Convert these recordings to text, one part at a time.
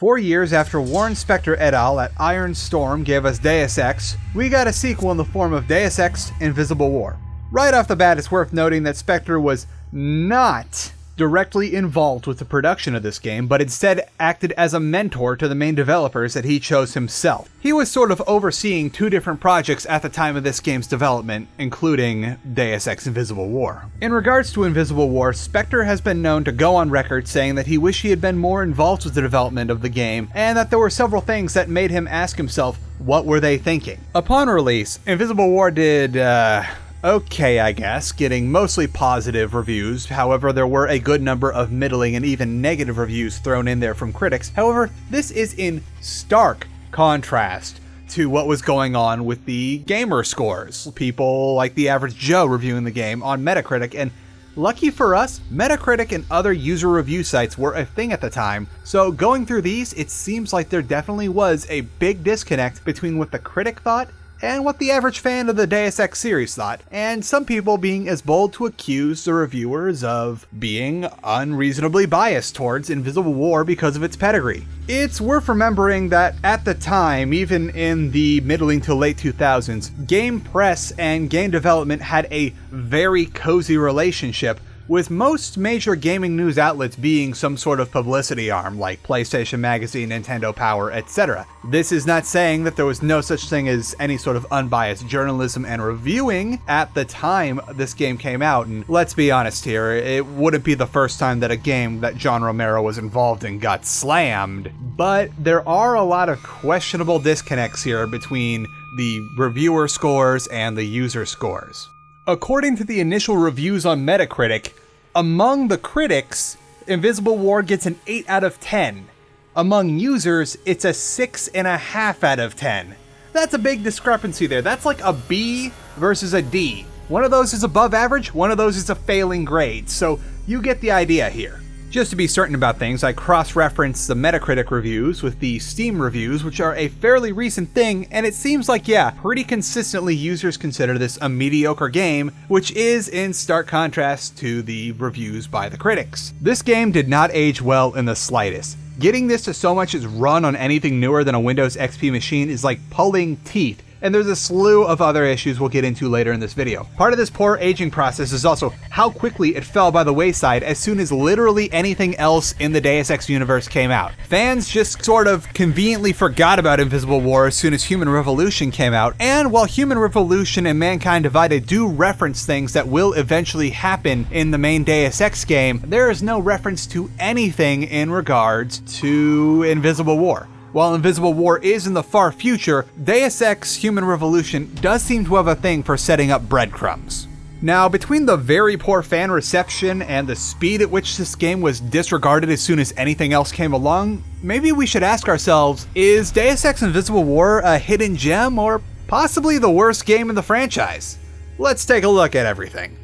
4 years after Warren Spector et al. At Iron Storm gave us Deus Ex, we got a sequel in the form of Deus Ex Invisible War. Right off the bat, it's worth noting that Spector was not directly involved with the production of this game, but instead acted as a mentor to the main developers that he chose himself. He was sort of overseeing 2 different projects at the time of this game's development, including Deus Ex Invisible War. In regards to Invisible War, Spector has been known to go on record saying that he wished he had been more involved with the development of the game, and that there were several things that made him ask himself, what were they thinking? Upon release, Invisible War did, okay, I guess, getting mostly positive reviews. However, there were a good number of middling and even negative reviews thrown in there from critics. However, this is in stark contrast to what was going on with the gamer scores. People like the average Joe reviewing the game on Metacritic, and lucky for us, Metacritic and other user review sites were a thing at the time. So going through these, it seems like there definitely was a big disconnect between what the critic thought and what the average fan of the Deus Ex series thought, and some people being as bold to accuse the reviewers of being unreasonably biased towards Invisible War because of its pedigree. It's worth remembering that at the time, even in the middling to late 2000s, game press and game development had a very cozy relationship, with most major gaming news outlets being some sort of publicity arm, like PlayStation Magazine, Nintendo Power, etc. This is not saying that there was no such thing as any sort of unbiased journalism and reviewing at the time this game came out, and let's be honest here, it wouldn't be the first time that a game that John Romero was involved in got slammed, but there are a lot of questionable disconnects here between the reviewer scores and the user scores. According to the initial reviews on Metacritic, among the critics, Invisible War gets an 8 out of 10. Among users, it's a 6.5 out of 10. That's a big discrepancy there. That's like a B versus a D. One of those is above average, one of those is a failing grade, so you get the idea here. Just to be certain about things, I cross-referenced the Metacritic reviews with the Steam reviews, which are a fairly recent thing, and it seems like, yeah, pretty consistently users consider this a mediocre game, which is in stark contrast to the reviews by the critics. This game did not age well in the slightest. Getting this to so much as run on anything newer than a Windows XP machine is like pulling teeth, and there's a slew of other issues we'll get into later in this video. Part of this poor aging process is also how quickly it fell by the wayside as soon as literally anything else in the Deus Ex universe came out. Fans just sort of conveniently forgot about Invisible War as soon as Human Revolution came out, and while Human Revolution and Mankind Divided do reference things that will eventually happen in the main Deus Ex game, there is no reference to anything in regards to Invisible War. While Invisible War is in the far future, Deus Ex Human Revolution does seem to have a thing for setting up breadcrumbs. Now, between the very poor fan reception and the speed at which this game was disregarded as soon as anything else came along, maybe we should ask ourselves, is Deus Ex Invisible War a hidden gem or possibly the worst game in the franchise? Let's take a look at everything.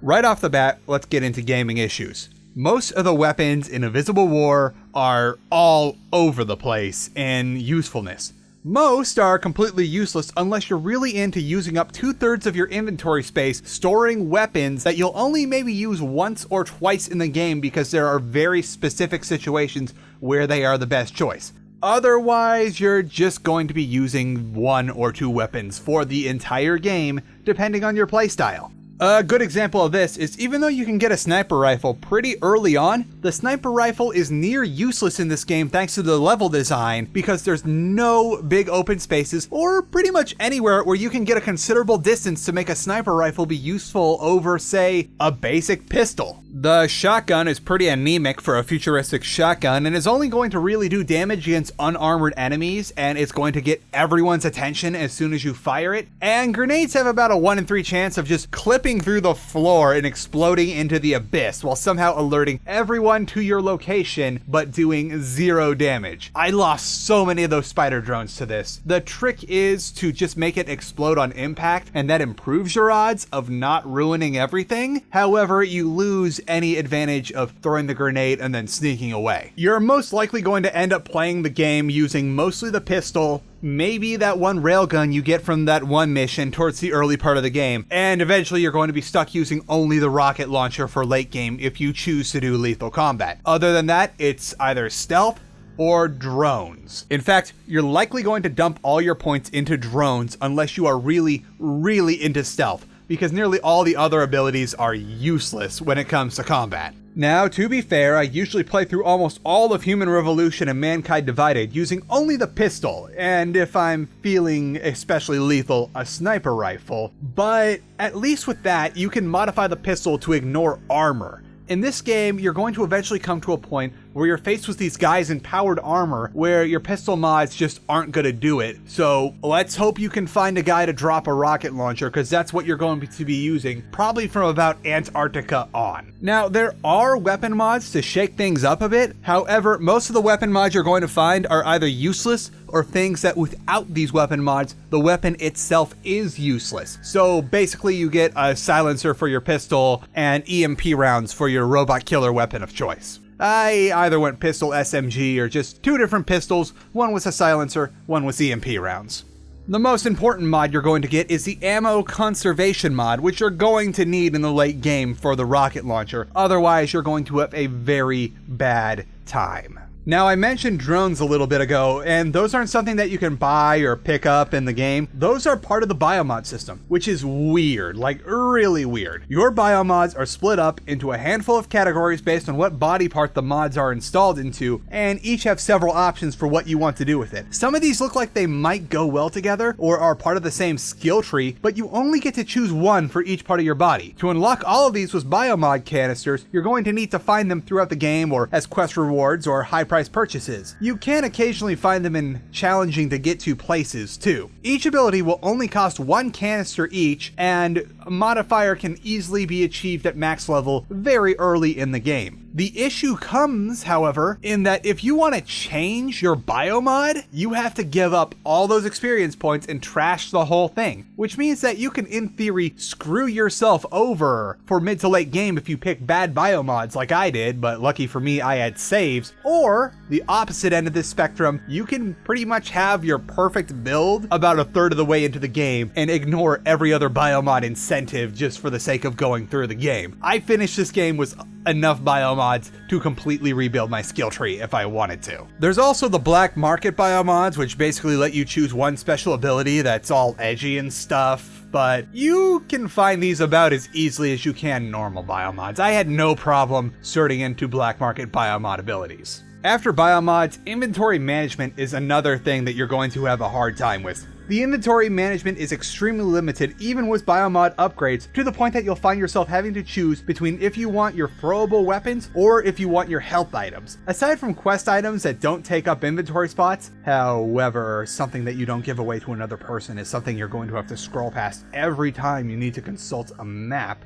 Right off the bat, let's get into gaming issues. Most of the weapons in Invisible War are all over the place in usefulness. Most are completely useless unless you're really into using up 2/3 of your inventory space storing weapons that you'll only maybe use once or twice in the game because there are very specific situations where they are the best choice. Otherwise, you're just going to be using 1 or 2 weapons for the entire game, depending on your playstyle. A good example of this is even though you can get a sniper rifle pretty early on, the sniper rifle is near useless in this game thanks to the level design because there's no big open spaces or pretty much anywhere where you can get a considerable distance to make a sniper rifle be useful over, say, a basic pistol. The shotgun is pretty anemic for a futuristic shotgun and is only going to really do damage against unarmored enemies, and it's going to get everyone's attention as soon as you fire it. And grenades have about a 1 in 3 chance of just clipping through the floor and exploding into the abyss while somehow alerting everyone to your location but doing 0 damage. I lost so many of those spider drones to this. The trick is to just make it explode on impact, and that improves your odds of not ruining everything. However, you lose any advantage of throwing the grenade and then sneaking away. You're most likely going to end up playing the game using mostly the pistol maybe that one railgun you get from that one mission towards the early part of the game, and eventually you're going to be stuck using only the rocket launcher for late game if you choose to do lethal combat. Other than that, it's either stealth or drones. In fact, you're likely going to dump all your points into drones unless you are really, really into stealth, because nearly all the other abilities are useless when it comes to combat. Now, to be fair, I usually play through almost all of Human Revolution and Mankind Divided using only the pistol, and if I'm feeling especially lethal, a sniper rifle. But at least with that, you can modify the pistol to ignore armor. In this game, you're going to eventually come to a point where you're faced with these guys in powered armor where your pistol mods just aren't gonna do it. So let's hope you can find a guy to drop a rocket launcher, because that's what you're going to be using probably from about Antarctica on. Now, there are weapon mods to shake things up a bit. However, most of the weapon mods you're going to find are either useless or things that without these weapon mods, the weapon itself is useless. So basically you get a silencer for your pistol and EMP rounds for your robot killer weapon of choice. I either went pistol SMG or just two different pistols, one with a silencer, one with EMP rounds. The most important mod you're going to get is the ammo conservation mod, which you're going to need in the late game for the rocket launcher. Otherwise, you're going to have a very bad time. Now, I mentioned drones a little bit ago, and those aren't something that you can buy or pick up in the game. Those are part of the biomod system, which is weird, like really weird. Your biomods are split up into a handful of categories based on what body part the mods are installed into, and each have several options for what you want to do with it. Some of these look like they might go well together or are part of the same skill tree, but you only get to choose one for each part of your body. To unlock all of these with biomod canisters, you're going to need to find them throughout the game or as quest rewards or high price purchases. You can occasionally find them in challenging to get to places too. Each ability will only cost one canister each, and a modifier can easily be achieved at max level very early in the game. The issue comes, however, in that if you want to change your biomod, you have to give up all those experience points and trash the whole thing, which means that you can, in theory, screw yourself over for mid to late game if you pick bad biomods like I did, but lucky for me, I had saves. Or, the opposite end of this spectrum, you can pretty much have your perfect build about a third of the way into the game and ignore every other biomod incentive just for the sake of going through the game. I finished this game with enough biomods to completely rebuild my skill tree if I wanted to. There's also the black market biomods, which basically let you choose one special ability that's all edgy and stuff, but you can find these about as easily as you can normal biomods. I had no problem sorting into black market biomod abilities. After biomods, inventory management is another thing that you're going to have a hard time with. The inventory management is extremely limited even with biomod upgrades, to the point that you'll find yourself having to choose between if you want your throwable weapons or if you want your health items. Aside from quest items that don't take up inventory spots, however, something that you don't give away to another person is something you're going to have to scroll past every time you need to consult a map.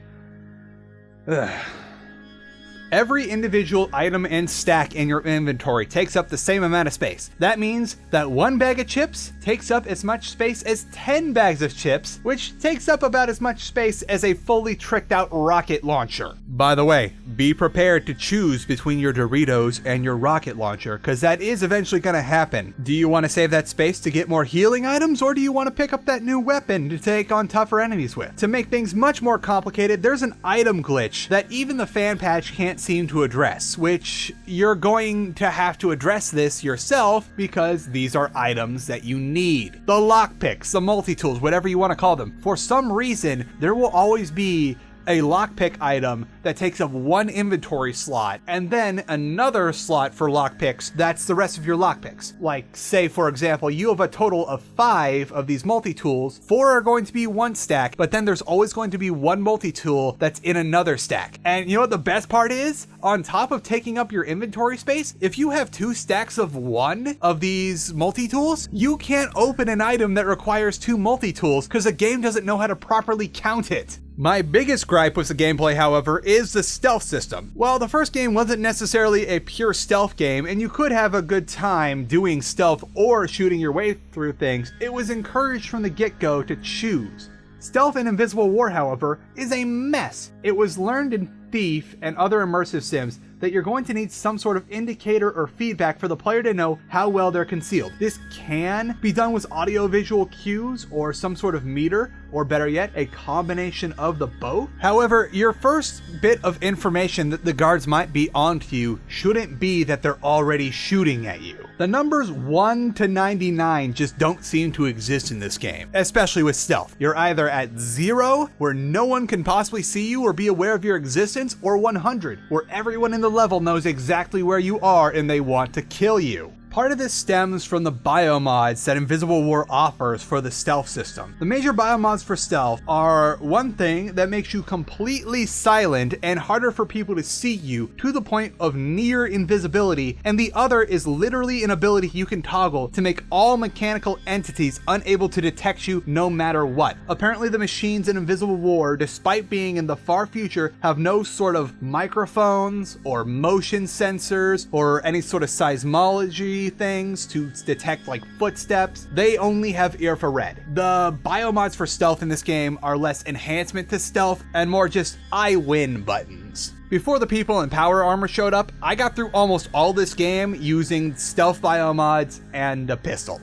Every individual item and stack in your inventory takes up the same amount of space. That means that one bag of chips takes up as much space as 10 bags of chips, which takes up about as much space as a fully tricked out rocket launcher. By the way, be prepared to choose between your Doritos and your rocket launcher, because that is eventually going to happen. Do you want to save that space to get more healing items, or do you want to pick up that new weapon to take on tougher enemies with? To make things much more complicated, there's an item glitch that even the fan patch can't seem to address, which you're going to have to address this yourself because these are items that you need. The lockpicks, the multi-tools, whatever you want to call them. For some reason, there will always be a lockpick item that takes up one inventory slot, and then another slot for lockpicks that's the rest of your lockpicks. Like, say for example, you have a total of 5 of these multi-tools, 4 are going to be one stack, but then there's always going to be one multi-tool that's in another stack. And you know what the best part is? On top of taking up your inventory space, if you have 2 stacks of one of these multi-tools, you can't open an item that requires 2 multi-tools because the game doesn't know how to properly count it. My biggest gripe with the gameplay, however, is the stealth system. While the first game wasn't necessarily a pure stealth game, and you could have a good time doing stealth or shooting your way through things, it was encouraged from the get-go to choose. Stealth in Invisible War, however, is a mess. It was learned in Thief and other immersive sims that you're going to need some sort of indicator or feedback for the player to know how well they're concealed. This can be done with audio-visual cues or some sort of meter, or better yet, a combination of the both. However, your first bit of information that the guards might be onto you shouldn't be that they're already shooting at you. The numbers 1 to 99 just don't seem to exist in this game, especially with stealth. You're either at 0, where no one can possibly see you or be aware of your existence, or 100, where everyone in the level knows exactly where you are and they want to kill you. Part of this stems from the biomods that Invisible War offers for the stealth system. The major biomods for stealth are one thing that makes you completely silent and harder for people to see you to the point of near invisibility, and the other is literally an ability you can toggle to make all mechanical entities unable to detect you no matter what. Apparently the machines in Invisible War, despite being in the far future, have no sort of microphones or motion sensors or any sort of seismology things to detect like footsteps. They only have infrared. The biomods for stealth in this game are less enhancement to stealth and more just I win buttons. Before the people in power armor showed up, I got through almost all this game using stealth biomods and a pistol.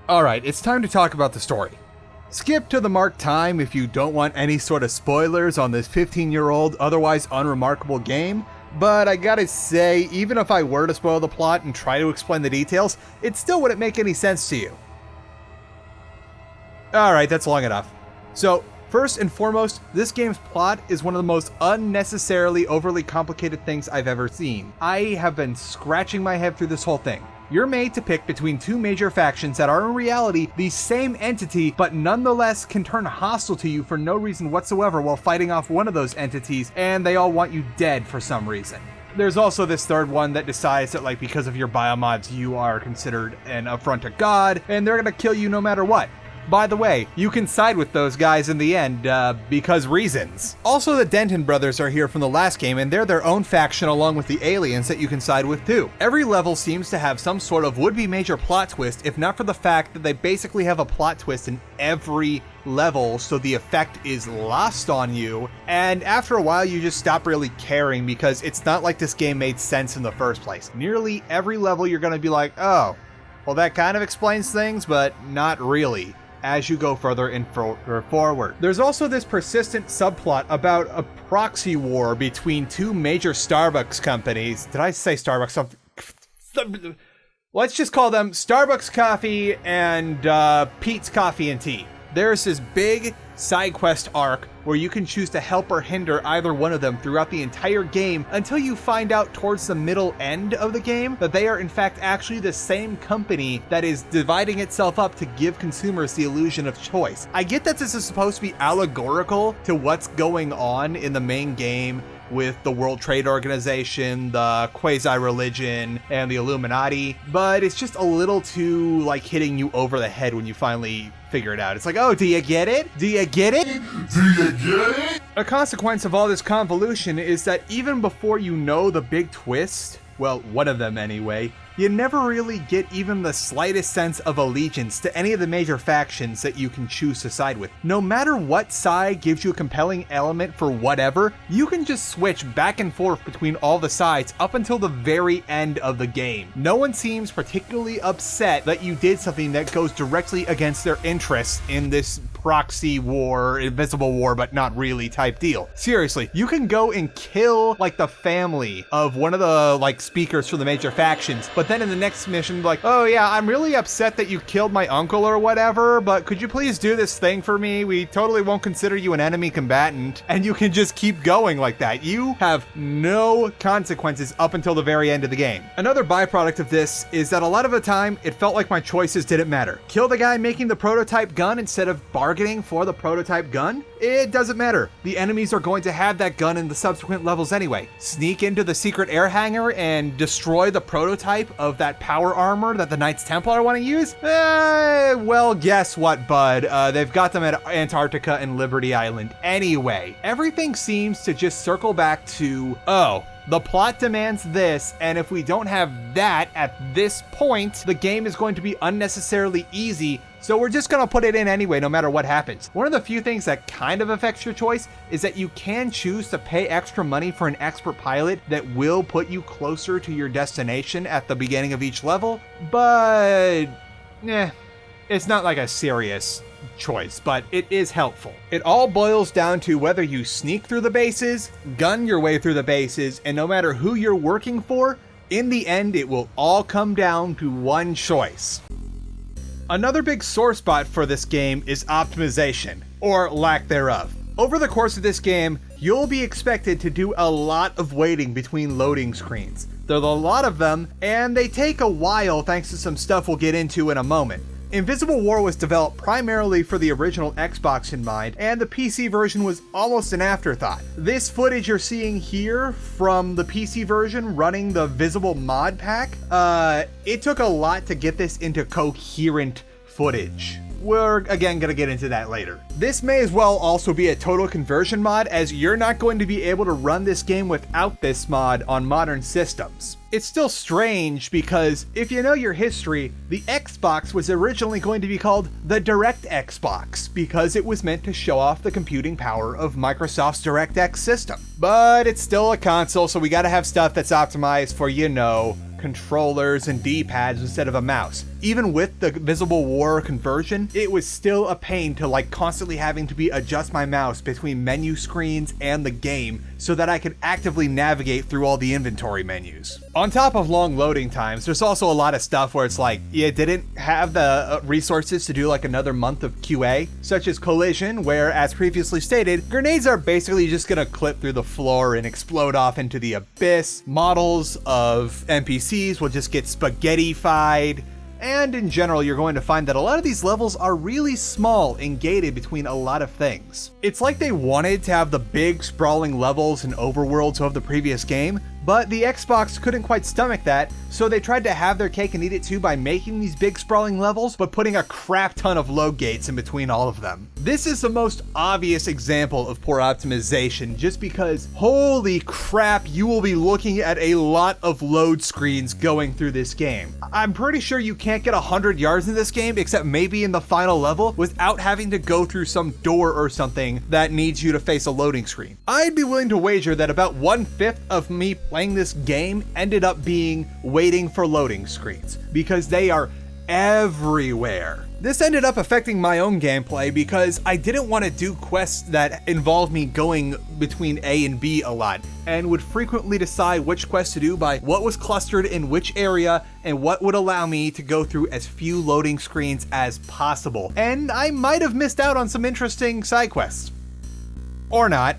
Alright, it's time to talk about the story. Skip to the marked time if you don't want any sort of spoilers on this 15-year-old, otherwise unremarkable game. But I gotta say, even if I were to spoil the plot and try to explain the details, it still wouldn't make any sense to you. Alright, that's long enough. So, first and foremost, this game's plot is one of the most unnecessarily overly complicated things I've ever seen. I have been scratching my head through this whole thing. You're made to pick between two major factions that are in reality the same entity, but nonetheless can turn hostile to you for no reason whatsoever while fighting off one of those entities, and they all want you dead for some reason. There's also this third one that decides that, like, because of your biomods, you are considered an affront to God, and they're gonna kill you no matter what. By the way, you can side with those guys in the end, because reasons. Also, the Denton brothers are here from the last game, and they're their own faction along with the aliens that you can side with too. Every level seems to have some sort of would-be major plot twist, if not for the fact that they basically have a plot twist in every level, so the effect is lost on you, and after a while you just stop really caring because it's not like this game made sense in the first place. Nearly every level you're gonna be like, oh, well that kind of explains things, but not really, as you go further and forward. There's also this persistent subplot about a proxy war between two major Starbucks companies. Did I say Starbucks? Let's just call them Starbucks Coffee and Pete's Coffee and Tea. There's this big side quest arc where you can choose to help or hinder either one of them throughout the entire game until you find out towards the middle end of the game that they are in fact actually the same company that is dividing itself up to give consumers the illusion of choice. I get that this is supposed to be allegorical to what's going on in the main game with the World Trade Organization, the quasi-religion, and the Illuminati, but it's just a little too, like, hitting you over the head when you finally figure it out. It's like, oh, do you get it? Do you get it? Do you get it? A consequence of all this convolution is that even before you know the big twist, well, one of them anyway, you never really get even the slightest sense of allegiance to any of the major factions that you can choose to side with. No matter what side gives you a compelling element for whatever, you can just switch back and forth between all the sides up until the very end of the game. No one seems particularly upset that you did something that goes directly against their interests in this proxy war, invisible war, but not really type deal. Seriously, you can go and kill like the family of one of the like speakers for the major factions, but then in the next mission, like, oh yeah, I'm really upset that you killed my uncle or whatever, but could you please do this thing for me? We totally won't consider you an enemy combatant. And you can just keep going like that. You have no consequences up until the very end of the game. Another byproduct of this is that a lot of the time, it felt like my choices didn't matter. Kill the guy making the prototype gun instead of bargaining for the prototype gun? It doesn't matter. The enemies are going to have that gun in the subsequent levels anyway. Sneak into the secret air hangar and destroy the prototype of that power armor that the Knights Templar want to use? Well, guess what, bud? They've got them at Antarctica and Liberty Island anyway. Everything seems to just circle back to, oh, the plot demands this, and if we don't have that at this point, the game is going to be unnecessarily easy, so we're just gonna put it in anyway no matter what happens. One of the few things that kind of affects your choice is that you can choose to pay extra money for an expert pilot that will put you closer to your destination at the beginning of each level, but it's not like a serious choice, but it is helpful. It all boils down to whether you sneak through the bases, gun your way through the bases, and no matter who you're working for, in the end it will all come down to one choice. Another big sore spot for this game is optimization, or lack thereof. Over the course of this game, you'll be expected to do a lot of waiting between loading screens. There's a lot of them, and they take a while thanks to some stuff we'll get into in a moment. Invisible War was developed primarily for the original Xbox in mind, and the PC version was almost an afterthought. This footage you're seeing here from the PC version running the Visible mod pack, it took a lot to get this into coherent footage. We're again gonna get into that later. This may as well also be a total conversion mod, as you're not going to be able to run this game without this mod on modern systems. It's still strange because if you know your history, the Xbox was originally going to be called the DirectX Box because it was meant to show off the computing power of Microsoft's DirectX system. But it's still a console, so we gotta have stuff that's optimized for, controllers and D-pads instead of a mouse. Even with the Visible War conversion, it was still a pain to constantly having to adjust my mouse between menu screens and the game so that I could actively navigate through all the inventory menus. On top of long loading times, there's also a lot of stuff where it's you didn't have the resources to do another month of QA, such as collision, where, as previously stated, grenades are basically just gonna clip through the floor and explode off into the abyss. Models of NPCs will just get spaghetti-fied. And in general, you're going to find that a lot of these levels are really small and gated between a lot of things. It's like they wanted to have the big sprawling levels and overworlds of the previous game, but the Xbox couldn't quite stomach that, so they tried to have their cake and eat it too by making these big sprawling levels, but putting a crap ton of load gates in between all of them. This is the most obvious example of poor optimization, just because, holy crap, you will be looking at a lot of load screens going through this game. I'm pretty sure you can't get 100 yards in this game, except maybe in the final level, without having to go through some door or something that needs you to face a loading screen. I'd be willing to wager that about 1/5 of me playing this game ended up being waiting for loading screens, because they are everywhere. This ended up affecting my own gameplay because I didn't want to do quests that involved me going between A and B a lot, and would frequently decide which quest to do by what was clustered in which area and what would allow me to go through as few loading screens as possible. And I might have missed out on some interesting side quests. Or not.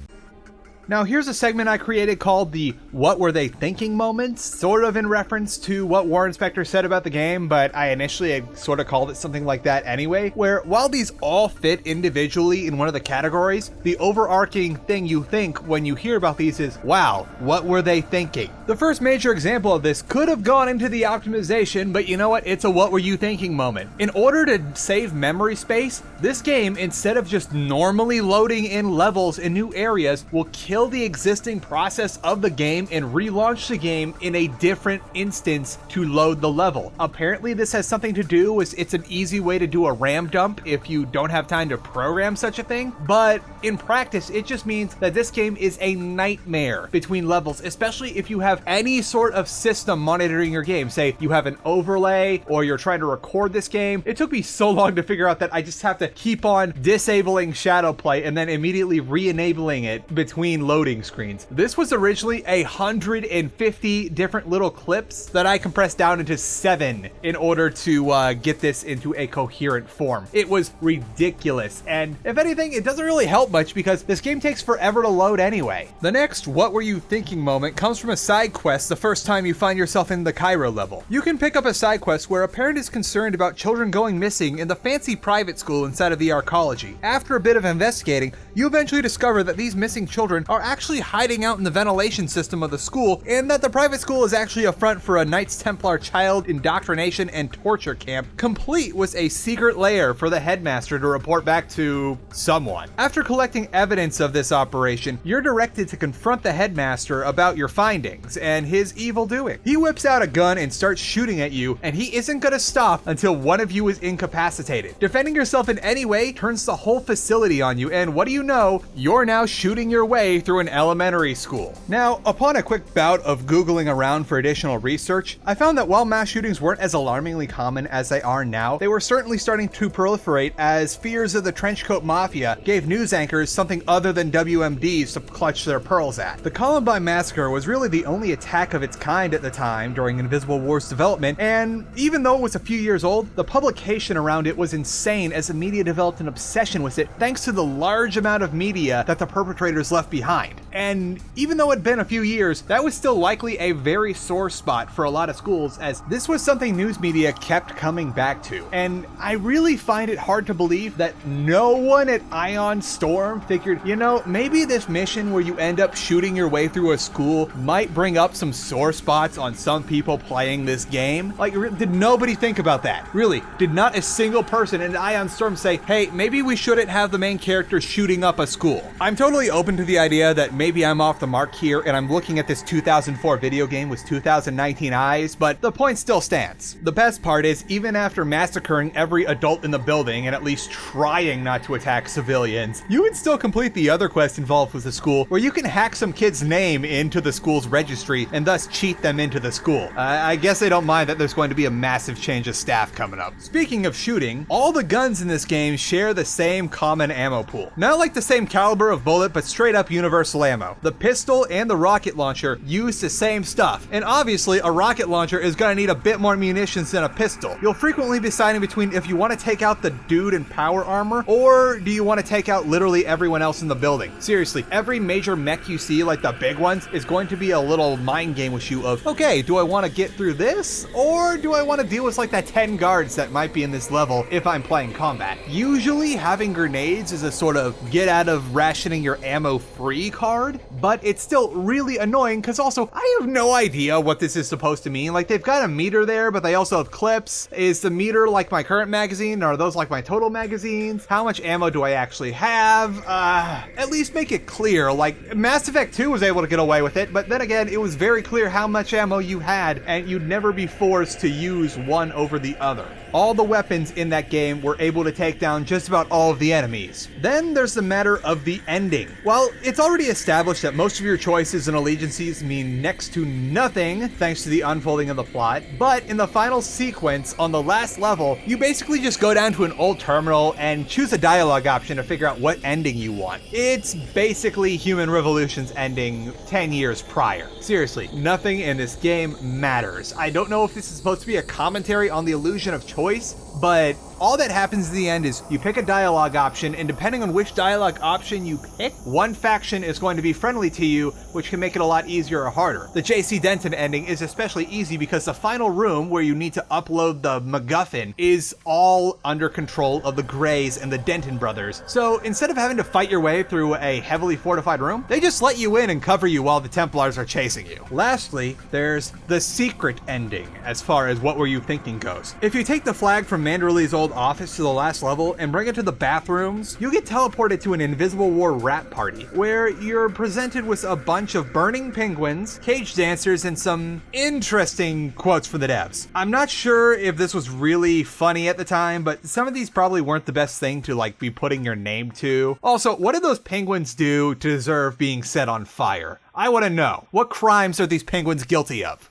Now here's a segment I created called the What Were They Thinking moments, sort of in reference to what Warren Spector said about the game, but I initially had sort of called it something like that anyway, where while these all fit individually in one of the categories, the overarching thing you think when you hear about these is, wow, what were they thinking? The first major example of this could have gone into the optimization, but you know what, it's a what were you thinking moment. In order to save memory space, this game, instead of just normally loading in levels in new areas, will kill the existing process of the game and relaunch the game in a different instance to load the level. Apparently this has something to do with it's an easy way to do a RAM dump if you don't have time to program such a thing, but in practice it just means that this game is a nightmare between levels, especially if you have any sort of system monitoring your game. Say you have an overlay or you're trying to record this game. It took me so long to figure out that I just have to keep on disabling shadow play and then immediately re-enabling it between loading screens. This was originally 150 different little clips that I compressed down into 7 in order to get this into a coherent form. It was ridiculous, and if anything, it doesn't really help much because this game takes forever to load anyway. The next what were you thinking moment comes from a side quest the first time you find yourself in the Cairo level. You can pick up a side quest where a parent is concerned about children going missing in the fancy private school inside of the Arcology. After a bit of investigating, you eventually discover that these missing children are are actually hiding out in the ventilation system of the school, and that the private school is actually a front for a Knights Templar child indoctrination and torture camp, complete with a secret lair for the headmaster to report back to someone. After collecting evidence of this operation, you're directed to confront the headmaster about your findings and his evil doing. He whips out a gun and starts shooting at you, and he isn't gonna stop until one of you is incapacitated. Defending yourself in any way turns the whole facility on you, and what do you know? You're now shooting your way through an elementary school. Now, upon a quick bout of Googling around for additional research, I found that while mass shootings weren't as alarmingly common as they are now, they were certainly starting to proliferate as fears of the trenchcoat mafia gave news anchors something other than WMDs to clutch their pearls at. The Columbine Massacre was really the only attack of its kind at the time during Invisible War's development, and even though it was a few years old, the publication around it was insane as the media developed an obsession with it thanks to the large amount of media that the perpetrators left behind. And even though it had been a few years, that was still likely a very sore spot for a lot of schools, as this was something news media kept coming back to. And I really find it hard to believe that no one at Ion Storm figured, you know, maybe this mission where you end up shooting your way through a school might bring up some sore spots on some people playing this game. Like, did nobody think about that? Really, did not a single person in Ion Storm say, hey, maybe we shouldn't have the main character shooting up a school? I'm totally open to the idea that maybe I'm off the mark here and I'm looking at this 2004 video game with 2019 eyes, but the point still stands. The best part is, even after massacring every adult in the building and at least trying not to attack civilians, you would still complete the other quest involved with the school, where you can hack some kid's name into the school's registry and thus cheat them into the school. I guess they don't mind that there's going to be a massive change of staff coming up. Speaking of shooting, all the guns in this game share the same common ammo pool. Not like the same caliber of bullet, but straight up universal ammo. The pistol and the rocket launcher use the same stuff, and obviously a rocket launcher is gonna need a bit more munitions than a pistol. You'll frequently be deciding between if you want to take out the dude in power armor, or do you want to take out literally everyone else in the building. Seriously, every major mech you see, like the big ones, is going to be a little mind game with you of, okay, do I want to get through this, or do I want to deal with like that 10 guards that might be in this level if I'm playing combat? Usually having grenades is a sort of get out of rationing your ammo free card, but it's still really annoying because also I have no idea what this is supposed to mean. Like, they've got a meter there, but they also have clips. Is the meter like my current magazine, or are those like my total magazines? How much ammo do I actually have? At least make it clear. Like, Mass Effect 2 was able to get away with it, but then again, it was very clear how much ammo you had, and you'd never be forced to use one over the other. All the weapons in that game were able to take down just about all of the enemies. Then there's the matter of the ending. Well, it's already established that most of your choices and allegiances mean next to nothing thanks to the unfolding of the plot, but in the final sequence on the last level, you basically just go down to an old terminal and choose a dialogue option to figure out what ending you want. It's basically Human Revolution's ending 10 years prior. Seriously, nothing in this game matters. I don't know if this is supposed to be a commentary on the illusion of choice, but all that happens in the end is you pick a dialogue option, and depending on which dialogue option you pick, one faction is going to be friendly to you, which can make it a lot easier or harder. The JC Denton ending is especially easy because the final room where you need to upload the MacGuffin is all under control of the Greys and the Denton brothers. So instead of having to fight your way through a heavily fortified room, they just let you in and cover you while the Templars are chasing you. Lastly, there's the secret ending as far as what were you thinking goes. If you take the flag from Manderley's old office to the last level and bring it to the bathrooms, you get teleported to an Invisible War rap party where you're presented with a bunch of burning penguins, cage dancers, and some interesting quotes from the devs. I'm not sure if this was really funny at the time, but some of these probably weren't the best thing to like be putting your name to. Also, what did those penguins do to deserve being set on fire? I want to know. What crimes are these penguins guilty of?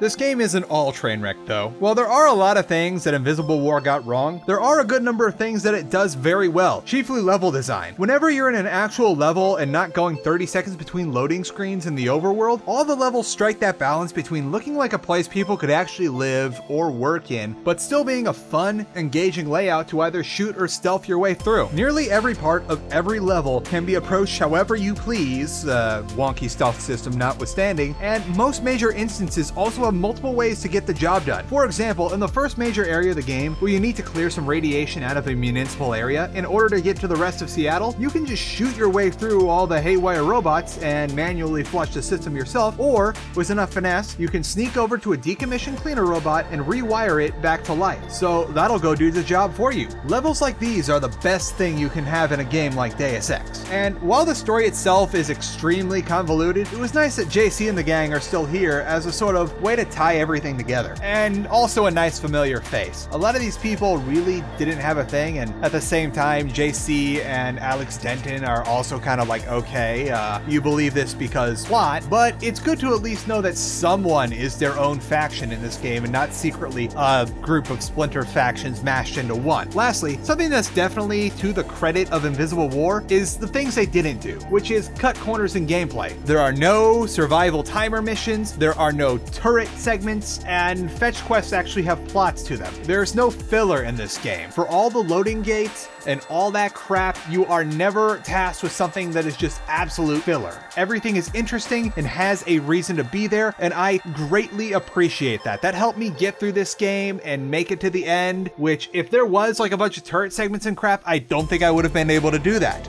This game isn't all train wreck though. While there are a lot of things that Invisible War got wrong, there are a good number of things that it does very well, chiefly level design. Whenever you're in an actual level and not going 30 seconds between loading screens in the overworld, all the levels strike that balance between looking like a place people could actually live or work in, but still being a fun, engaging layout to either shoot or stealth your way through. Nearly every part of every level can be approached however you please, wonky stealth system notwithstanding, and most major instances also have multiple ways to get the job done. For example, in the first major area of the game, where you need to clear some radiation out of a municipal area, in order to get to the rest of Seattle, you can just shoot your way through all the haywire robots and manually flush the system yourself, or with enough finesse, you can sneak over to a decommissioned cleaner robot and rewire it back to life. So that'll go do the job for you. Levels like these are the best thing you can have in a game like Deus Ex. And while the story itself is extremely convoluted, it was nice that JC and the gang are still here as a sort of way to tie everything together. And also a nice familiar face. A lot of these people really didn't have a thing, and at the same time, JC and Alex Denton are also kind of like, okay, you believe this because plot, but it's good to at least know that someone is their own faction in this game and not secretly a group of splinter factions mashed into one. Lastly, something that's definitely to the credit of Invisible War is the things they didn't do, which is cut corners in gameplay. There are no survival timer missions, there are no turret segments, and fetch quests actually have plots to them. There's no filler in this game. For all the loading gates and all that crap, you are never tasked with something that is just absolute filler. Everything is interesting and has a reason to be there, and I greatly appreciate that. That helped me get through this game and make it to the end, which if there was like a bunch of turret segments and crap, I don't think I would have been able to do that.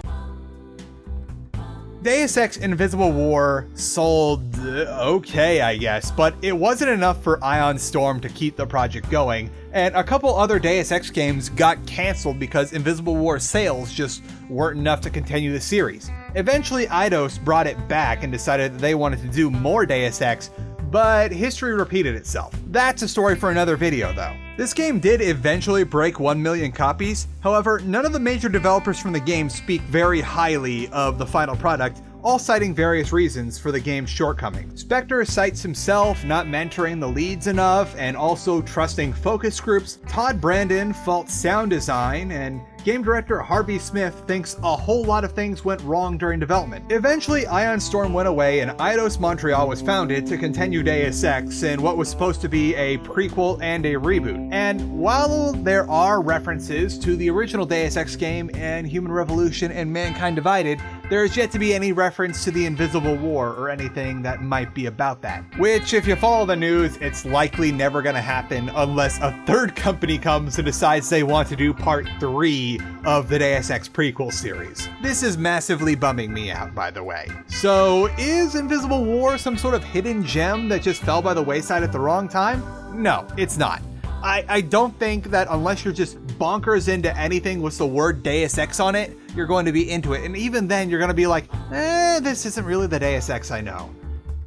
Deus Ex Invisible War sold okay, I guess, but it wasn't enough for Ion Storm to keep the project going, and a couple other Deus Ex games got canceled because Invisible War sales just weren't enough to continue the series. Eventually, Eidos brought it back and decided that they wanted to do more Deus Ex, but history repeated itself. That's a story for another video though. This game did eventually break 1 million copies, however, none of the major developers from the game speak very highly of the final product, all citing various reasons for the game's shortcomings. Spectre cites himself not mentoring the leads enough and also trusting focus groups. Todd Brandon faults sound design, and game director Harvey Smith thinks a whole lot of things went wrong during development. Eventually, Ion Storm went away and Eidos Montreal was founded to continue Deus Ex in what was supposed to be a prequel and a reboot. And while there are references to the original Deus Ex game and Human Revolution and Mankind Divided, there is yet to be any reference to the Invisible War or anything that might be about that. Which, if you follow the news, it's likely never gonna happen unless a third company comes and decides they want to do part 3 of the Deus Ex prequel series. This is massively bumming me out, by the way. So, is Invisible War some sort of hidden gem that just fell by the wayside at the wrong time? No, it's not. I don't think that unless you're just bonkers into anything with the word Deus Ex on it, you're going to be into it. And even then, you're going to be like, this isn't really the Deus Ex I know.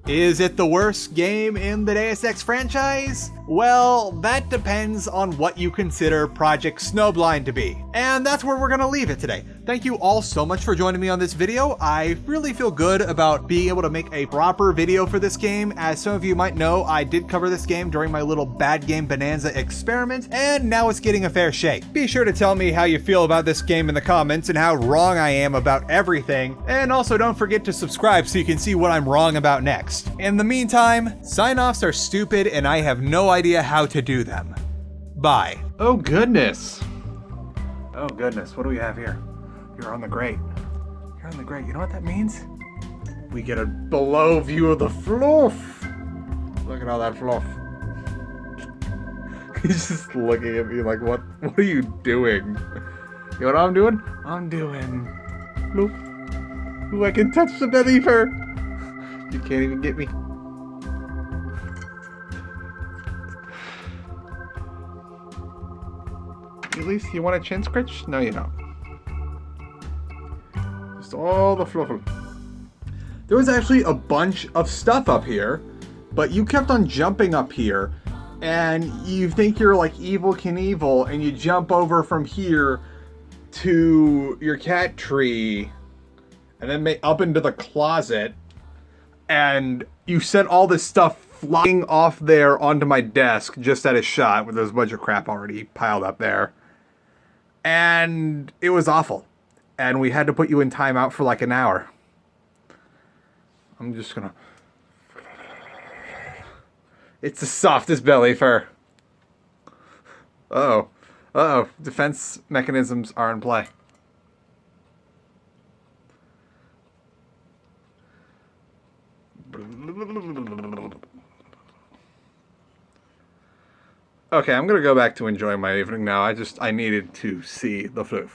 Is it the worst game in the Deus Ex franchise? Well, that depends on what you consider Project Snowblind to be. And that's where we're gonna leave it today. Thank you all so much for joining me on this video. I really feel good about being able to make a proper video for this game. As some of you might know, I did cover this game during my little Bad Game Bonanza experiment, and now it's getting a fair shake. Be sure to tell me how you feel about this game in the comments and how wrong I am about everything. And also don't forget to subscribe so you can see what I'm wrong about next. In the meantime, sign-offs are stupid and I have no idea how to do them. Bye. Oh goodness. Oh goodness, what do we have here? You're on the grate. You're on the grate. You know what that means? We get a below view of the fluff. Look at all that fluff. He's just looking at me like, what are you doing? You know what I'm doing? I'm doing fluff. Ooh, I can touch the belly fur. You can't even get me. At least you want a chin scratch? No, you don't. Just all the fluffle. There was actually a bunch of stuff up here, but you kept on jumping up here, and you think you're like Evel Knievel, and you jump over from here to your cat tree, and then up into the closet, and you sent all this stuff flying off there onto my desk just at a shot, with there's a bunch of crap already piled up there. And it was awful. And we had to put you in timeout for like an hour. I'm just gonna... It's the softest belly fur. Uh-oh. Uh-oh. Defense mechanisms are in play. Okay, I'm gonna go back to enjoying my evening now. I needed to see the floof.